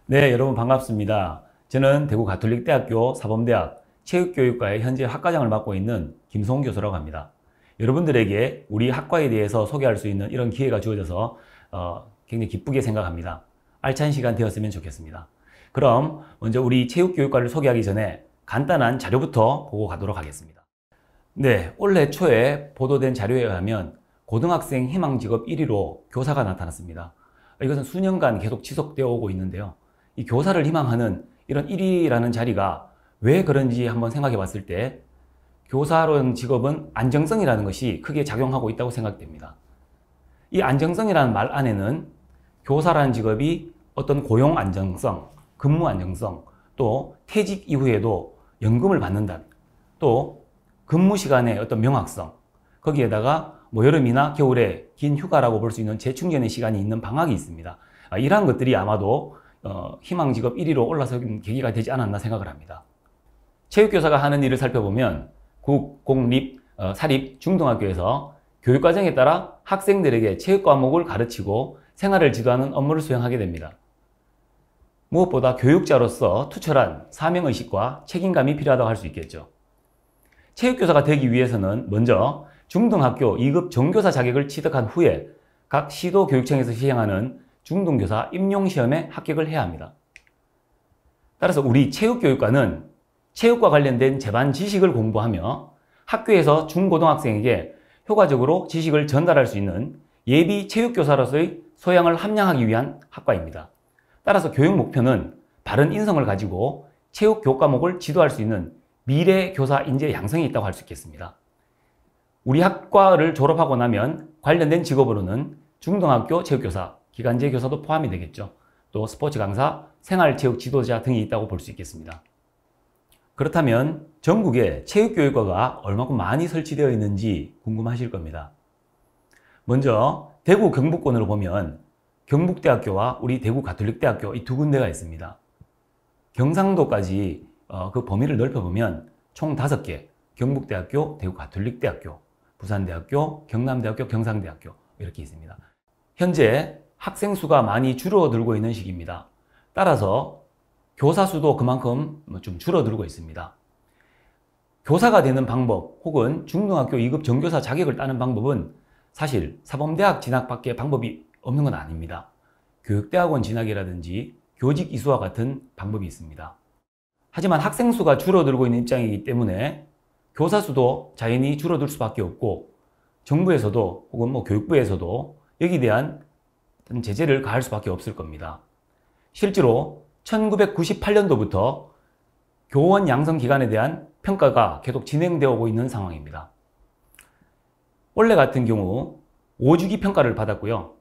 네, 여러분 반갑습니다. 저는 대구 가톨릭대학교 사범대학 체육교육과의 현재 학과장을 맡고 있는 김성훈 교수라고 합니다. 여러분들에게 우리 학과에 대해서 소개할 수 있는 이런 기회가 주어져서 굉장히 기쁘게 생각합니다. 알찬 시간 되었으면 좋겠습니다. 그럼 먼저 우리 체육교육과를 소개하기 전에 간단한 자료부터 보고 가도록 하겠습니다. 네, 올해 초에 보도된 자료에 의하면 고등학생 희망직업 1위로 교사가 나타났습니다. 이것은 수년간 계속 지속되어 오고 있는데요. 이 교사를 희망하는 이런 1위라는 자리가 왜 그런지 한번 생각해 봤을 때 교사라는 직업은 안정성이라는 것이 크게 작용하고 있다고 생각됩니다. 이 안정성이라는 말 안에는 교사라는 직업이 어떤 고용 안정성, 근무 안정성, 또 퇴직 이후에도 연금을 받는다. 또 근무 시간의 어떤 명확성, 거기에다가 여름이나 겨울에 긴 휴가라고 볼 수 있는 재충전의 시간이 있는 방학이 있습니다. 이러한 것들이 아마도 희망직업 1위로 올라서는 계기가 되지 않았나 생각을 합니다. 체육교사가 하는 일을 살펴보면 국, 공립, 사립, 중등학교에서 교육과정에 따라 학생들에게 체육 과목을 가르치고 생활을 지도하는 업무를 수행하게 됩니다. 무엇보다 교육자로서 투철한 사명의식과 책임감이 필요하다고 할 수 있겠죠. 체육교사가 되기 위해서는 먼저 중등학교 2급 정교사 자격을 취득한 후에 각 시도교육청에서 시행하는 중등교사 임용시험에 합격을 해야 합니다. 따라서 우리 체육교육과는 체육과 관련된 제반 지식을 공부하며 학교에서 중고등학생에게 효과적으로 지식을 전달할 수 있는 예비 체육교사로서의 소양을 함양하기 위한 학과입니다. 따라서 교육 목표는 바른 인성을 가지고 체육 교과목을 지도할 수 있는 미래 교사 인재 양성이 있다고 할 수 있겠습니다. 우리 학과를 졸업하고 나면 관련된 직업으로는 중등학교 체육교사, 기간제 교사도 포함이 되겠죠. 또 스포츠 강사, 생활체육 지도자 등이 있다고 볼 수 있겠습니다. 그렇다면 전국에 체육교육과가 얼마큼 많이 설치되어 있는지 궁금하실 겁니다. 먼저 대구 경북권으로 보면 경북대학교와 우리 대구 가톨릭대학교 이 두 군데가 있습니다. 경상도까지 그 범위를 넓혀보면 총 5개, 경북대학교, 대구 가톨릭대학교, 부산대학교, 경남대학교, 경상대학교 이렇게 있습니다. 현재 학생 수가 많이 줄어들고 있는 시기입니다. 따라서 교사 수도 그만큼 좀 줄어들고 있습니다. 교사가 되는 방법 혹은 중등학교 2급 정교사 자격을 따는 방법은 사실 사범대학 진학밖에 방법이 없는 건 아닙니다. 교육대학원 진학이라든지 교직 이수와 같은 방법이 있습니다. 하지만 학생 수가 줄어들고 있는 입장이기 때문에 교사 수도 자연히 줄어들 수밖에 없고 정부에서도 혹은 교육부에서도 여기에 대한 제재를 가할 수밖에 없을 겁니다. 실제로 1998년도부터 교원 양성 기간에 대한 평가가 계속 진행되어 오고 있는 상황입니다. 올해 같은 경우 5주기 평가를 받았고요.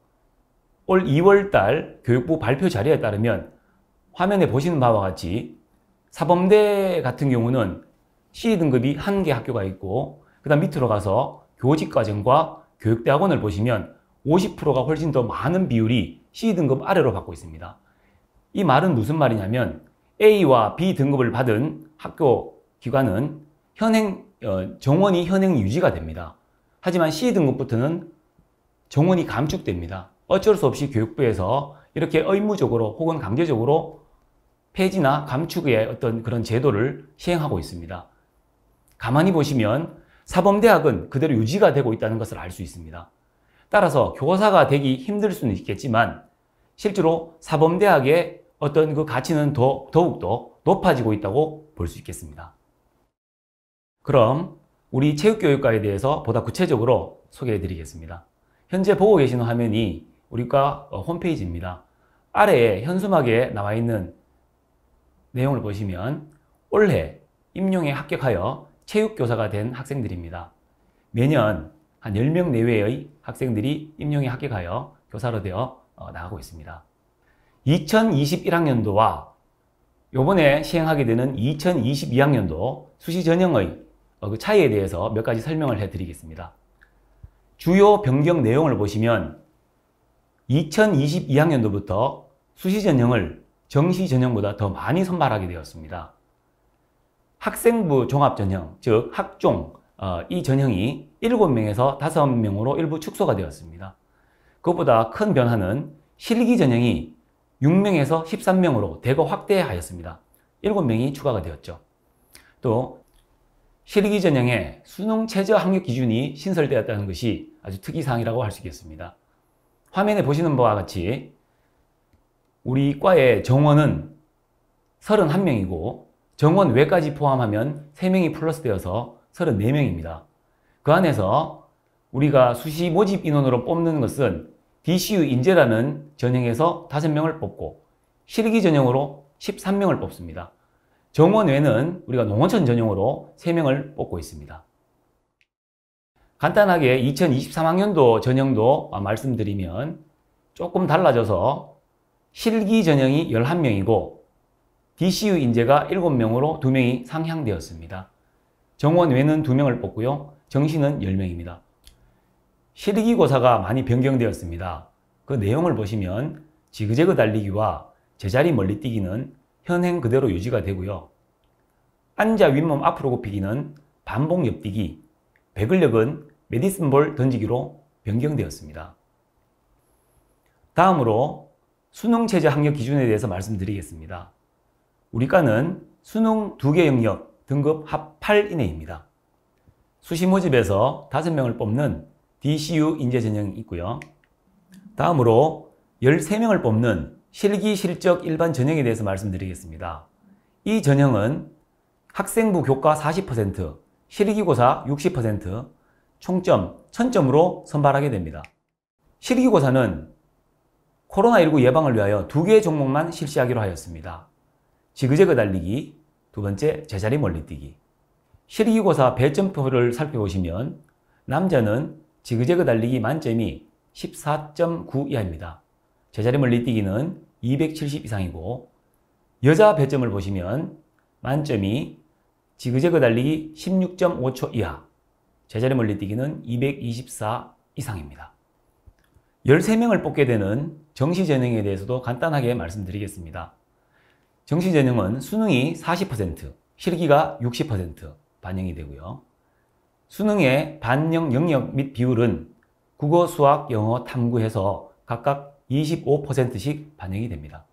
올 2월 달 교육부 발표 자료에 따르면 화면에 보시는 바와 같이 사범대 같은 경우는 C등급이 1개 학교가 있고 그 다음 밑으로 가서 교직과정과 교육대학원을 보시면 50%가 훨씬 더 많은 비율이 C등급 아래로 받고 있습니다. 이 말은 무슨 말이냐면 A와 B등급을 받은 학교 기관은 정원이 현행 유지가 됩니다. 하지만 C등급부터는 정원이 감축됩니다. 어쩔 수 없이 교육부에서 이렇게 의무적으로 혹은 강제적으로 폐지나 감축의 어떤 그런 제도를 시행하고 있습니다. 가만히 보시면 사범대학은 그대로 유지가 되고 있다는 것을 알 수 있습니다. 따라서 교사가 되기 힘들 수는 있겠지만 실제로 사범대학의 어떤 그 가치는 더욱더 높아지고 있다고 볼 수 있겠습니다. 그럼 우리 체육교육과에 대해서 보다 구체적으로 소개해 드리겠습니다. 현재 보고 계시는 화면이 우리과 홈페이지입니다. 아래에 현수막에 나와 있는 내용을 보시면 올해 임용에 합격하여 체육교사가 된 학생들입니다. 매년 한 10명 내외의 학생들이 임용에 합격하여 교사로 되어 나가고 있습니다. 2021학년도와 이번에 시행하게 되는 2022학년도 수시 전형의 그 차이에 대해서 몇 가지 설명을 해드리겠습니다. 주요 변경 내용을 보시면 2022학년도부터 수시 전형을 정시 전형보다 더 많이 선발하게 되었습니다. 학생부 종합전형, 즉 학종, 이 전형이 7명에서 5명으로 일부 축소가 되었습니다. 그것보다 큰 변화는 실기 전형이 6명에서 13명으로 대거 확대하였습니다. 7명이 추가가 되었죠. 또 실기 전형에 수능 최저 학력 기준이 신설되었다는 것이 아주 특이사항이라고 할 수 있겠습니다. 화면에 보시는 바와 같이 우리 과의 정원은 31명이고 정원 외까지 포함하면 3명이 플러스되어서 34명입니다. 그 안에서 우리가 수시 모집 인원으로 뽑는 것은 DCU 인재라는 전형에서 5명을 뽑고 실기 전형으로 13명을 뽑습니다. 정원 외는 우리가 농어촌 전형으로 3명을 뽑고 있습니다. 간단하게 2023학년도 전형도 말씀드리면 조금 달라져서 실기 전형이 11명이고 DCU 인재가 7명으로 2명이 상향되었습니다. 정원 외는 2명을 뽑고요. 정시는 10명입니다. 실기고사가 많이 변경되었습니다. 그 내용을 보시면 지그재그 달리기와 제자리 멀리뛰기는 현행 그대로 유지가 되고요. 앉아 윗몸 앞으로 굽히기는 반복 옆뛰기, 배근력은 메디슨볼 던지기로 변경되었습니다. 다음으로 수능 최저 학력 기준에 대해서 말씀드리겠습니다. 우리 과는 수능 2개 영역 등급 합 8 이내입니다. 수시 모집에서 5명을 뽑는 DCU 인재 전형이 있고요. 다음으로 13명을 뽑는 실기 실적 일반 전형에 대해서 말씀드리겠습니다. 이 전형은 학생부 교과 40%, 실기고사 60%, 총점 1000점으로 선발하게 됩니다. 실기고사는 코로나19 예방을 위하여 2개의 종목만 실시하기로 하였습니다. 지그재그 달리기, 두 번째 제자리 멀리뛰기. 실기고사 배점표를 살펴보시면 남자는 지그재그 달리기 만점이 14.9 이하입니다. 제자리 멀리뛰기는 270 이상이고 여자 배점을 보시면 만점이 지그재그 달리기 16.5초 이하, 제자리 멀리뛰기는 224 이상입니다. 13명을 뽑게 되는 정시 전형에 대해서도 간단하게 말씀드리겠습니다. 정시 전형은 수능이 40%, 실기가 60% 반영이 되고요. 수능의 반영 영역 및 비율은 국어, 수학, 영어, 탐구해서 각각 25%씩 반영이 됩니다.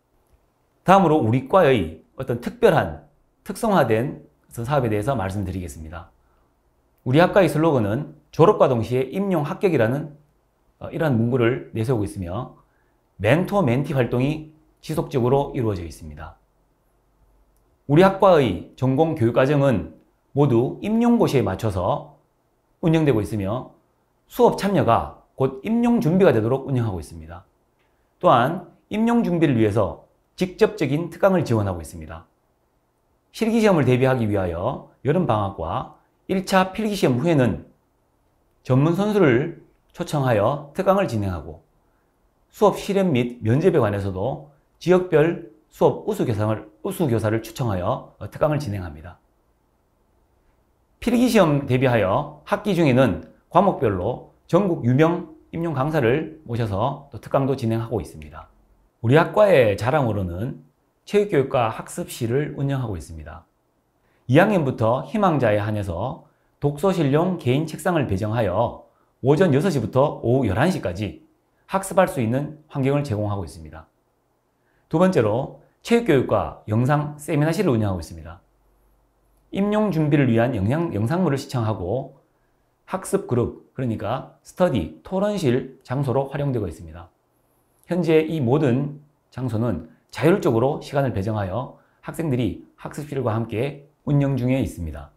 다음으로 우리 과의 어떤 특별한 특성화된 사업에 대해서 말씀드리겠습니다. 우리 학과의 슬로건은 졸업과 동시에 임용 합격이라는 이러한 문구를 내세우고 있으며 멘토 멘티 활동이 지속적으로 이루어져 있습니다. 우리 학과의 전공 교육과정은 모두 임용고시에 맞춰서 운영되고 있으며 수업 참여가 곧 임용 준비가 되도록 운영하고 있습니다. 또한 임용 준비를 위해서 직접적인 특강을 지원하고 있습니다. 실기시험을 대비하기 위하여 여름방학과 1차 필기시험 후에는 전문 선수를 초청하여 특강을 진행하고 수업 실현 및 면접에 관해서도 지역별 수업 우수교사를 추천하여 특강을 진행합니다. 필기시험 대비하여 학기 중에는 과목별로 전국 유명 임용 강사를 모셔서 또 특강도 진행하고 있습니다. 우리 학과의 자랑으로는 체육교육과 학습실을 운영하고 있습니다. 2학년부터 희망자에 한해서 독서실용 개인 책상을 배정하여 오전 6시부터 오후 11시까지 학습할 수 있는 환경을 제공하고 있습니다. 두 번째로 체육교육과 영상 세미나실을 운영하고 있습니다. 임용 준비를 위한 영상물을 시청하고 학습 그룹, 그러니까 스터디, 토론실 장소로 활용되고 있습니다. 현재 이 모든 장소는 자율적으로 시간을 배정하여 학생들이 학습실과 함께 운영 중에 있습니다.